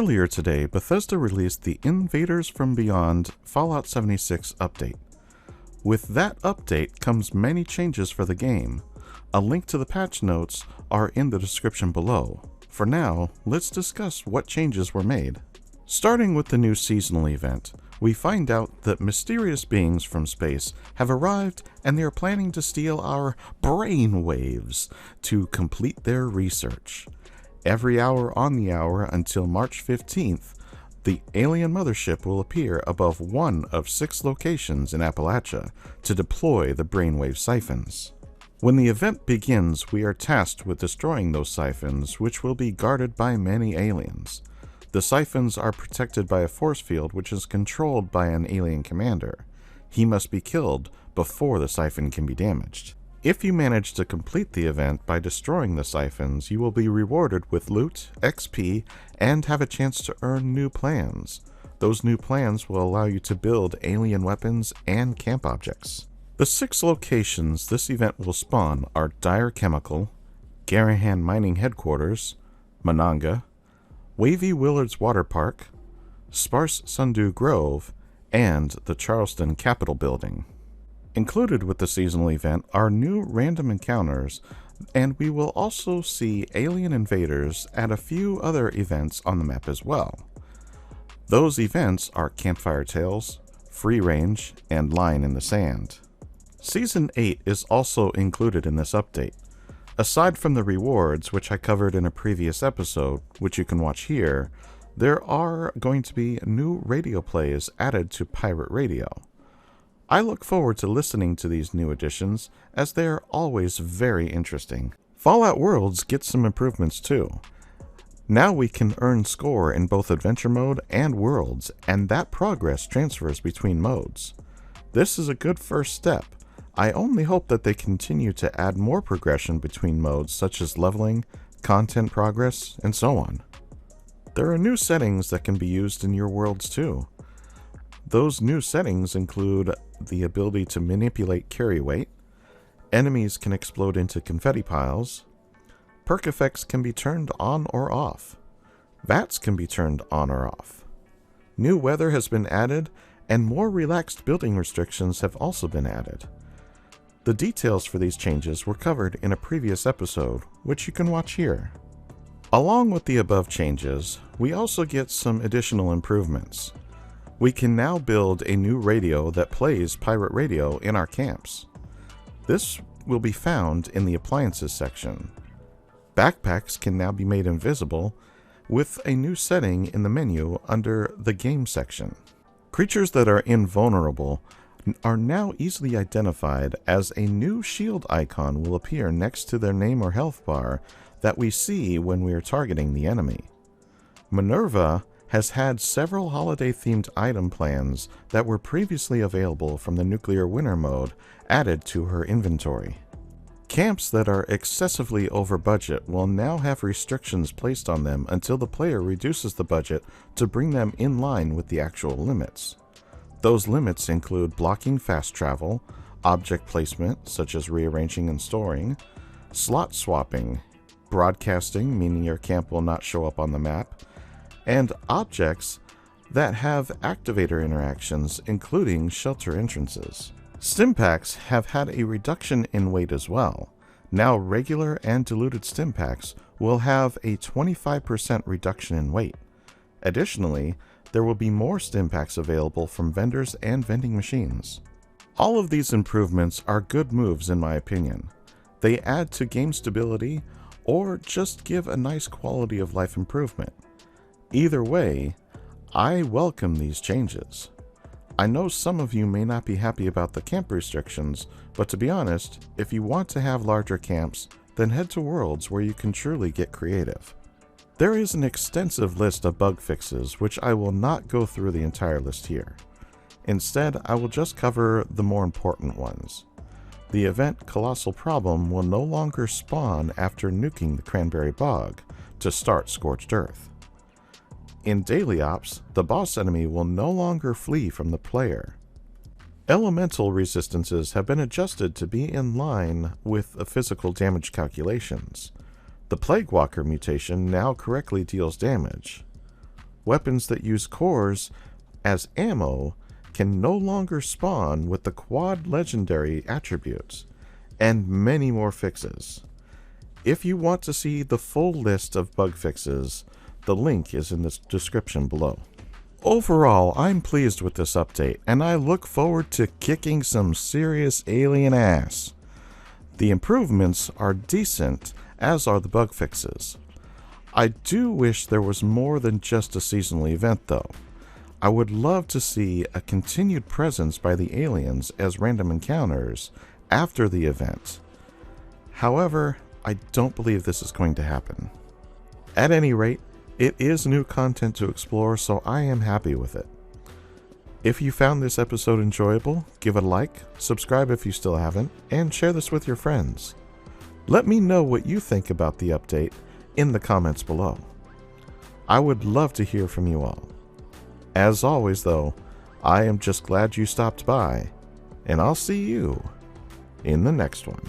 Earlier today, Bethesda released the Invaders from Beyond Fallout 76 update. With that update comes many changes for the game. A link to the patch notes are in the description below. For now, let's discuss what changes were made. Starting with the new seasonal event, we find out that mysterious beings from space have arrived and they are planning to steal our brain waves to complete their research. Every hour on the hour until March 15th, the alien mothership will appear above one of 6 locations in Appalachia to deploy the brainwave siphons. When the event begins, we are tasked with destroying those siphons, which will be guarded by many aliens. The siphons are protected by a force field which is controlled by an alien commander. He must be killed before the siphon can be damaged. If you manage to complete the event by destroying the siphons, you will be rewarded with loot, XP, and have a chance to earn new plans. Those new plans will allow you to build alien weapons and camp objects. The 6 locations this event will spawn are Dire Chemical, Garahan Mining Headquarters, Monongah, Wavy Willard's Water Park, Sparse Sundew Grove, and the Charleston Capitol Building. Included with the seasonal event are new random encounters, and we will also see alien invaders at a few other events on the map as well. Those events are Campfire Tales, Free Range, and Line in the Sand. Season 8 is also included in this update. Aside from the rewards, which I covered in a previous episode, which you can watch here, there are going to be new radio plays added to Pirate Radio. I look forward to listening to these new additions, as they are always very interesting. Fallout Worlds gets some improvements too. Now we can earn score in both Adventure Mode and Worlds, and that progress transfers between modes. This is a good first step. I only hope that they continue to add more progression between modes such as leveling, content progress, and so on. There are new settings that can be used in your worlds too. Those new settings include the ability to manipulate carry weight, enemies can explode into confetti piles, perk effects can be turned on or off, VATs can be turned on or off. New weather has been added, and more relaxed building restrictions have also been added. The details for these changes were covered in a previous episode, which you can watch here. Along with the above changes, we also get some additional improvements. We can now build a new radio that plays pirate radio in our camps. This will be found in the appliances section. Backpacks can now be made invisible with a new setting in the menu under the game section. Creatures that are invulnerable are now easily identified, as a new shield icon will appear next to their name or health bar that we see when we are targeting the enemy. Minerva has had several holiday-themed item plans that were previously available from the Nuclear Winter mode added to her inventory. Camps that are excessively over budget will now have restrictions placed on them until the player reduces the budget to bring them in line with the actual limits. Those limits include blocking fast travel, object placement such as rearranging and storing, slot swapping, broadcasting, meaning your camp will not show up on the map, and objects that have activator interactions, including shelter entrances. Stimpaks have had a reduction in weight as well. Now regular and diluted Stimpaks will have a 25% reduction in weight. Additionally, there will be more Stimpaks available from vendors and vending machines. All of these improvements are good moves in my opinion. They add to game stability or just give a nice quality of life improvement. Either way, I welcome these changes. I know some of you may not be happy about the camp restrictions, but to be honest, if you want to have larger camps, then head to Worlds where you can truly get creative. There is an extensive list of bug fixes, which I will not go through the entire list here. Instead, I will just cover the more important ones. The event Colossal Problem will no longer spawn after nuking the Cranberry Bog to start Scorched Earth. In Daily Ops, the boss enemy will no longer flee from the player. Elemental resistances have been adjusted to be in line with the physical damage calculations. The Plague Walker mutation now correctly deals damage. Weapons that use cores as ammo can no longer spawn with the quad legendary attributes, and many more fixes. If you want to see the full list of bug fixes, the link is in the description below. Overall, I'm pleased with this update, and I look forward to kicking some serious alien ass. The improvements are decent, as are the bug fixes. I do wish there was more than just a seasonal event though. I would love to see a continued presence by the aliens as random encounters after the event. However, I don't believe this is going to happen. At any rate, it is new content to explore, so I am happy with it. If you found this episode enjoyable, give it a like, subscribe if you still haven't, and share this with your friends. Let me know what you think about the update in the comments below. I would love to hear from you all. As always though, I am just glad you stopped by, and I'll see you in the next one.